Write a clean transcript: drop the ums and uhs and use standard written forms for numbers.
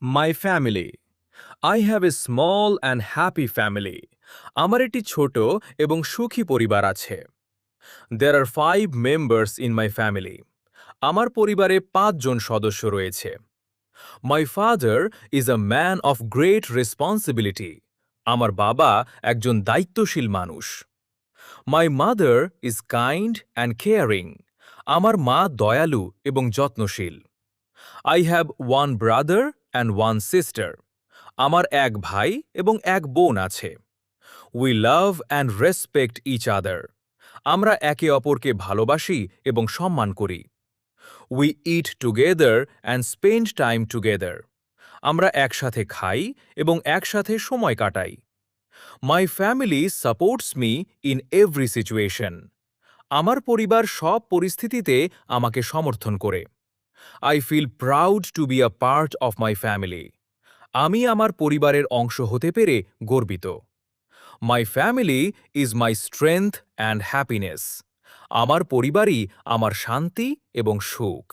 My family. I have a small and happy family. আমার একটি ছোট এবং সুখী পরিবার আছে। There are 5 members in my family. আমার পরিবারে 5 জন সদস্য রয়েছে। My father is a man of great responsibility. আমার বাবা একজন দায়িত্বশীল মানুষ। My mother is kind and caring. আমার মা দয়ালু এবং যত্নশীল। I have one brother and one sister. আমার এক ভাই এবং এক বোন আছে। We love and respect each other. আমরা একে অপরকে ভালোবাসি এবং সম্মান করি। We eat together and spend time together. আমরা একসাথে খাই এবং একসাথে সময় কাটাই। My family supports me in every situation. আমার পরিবার সব পরিস্থিতিতে আমাকে সমর্থন করে। I feel proud to be a part of my family. আমি আমার পরিবারের অংশ হতে পেরে গর্বিত। My family is my strength and happiness. আমার পরিবারই আমার শান্তি এবং সুখ।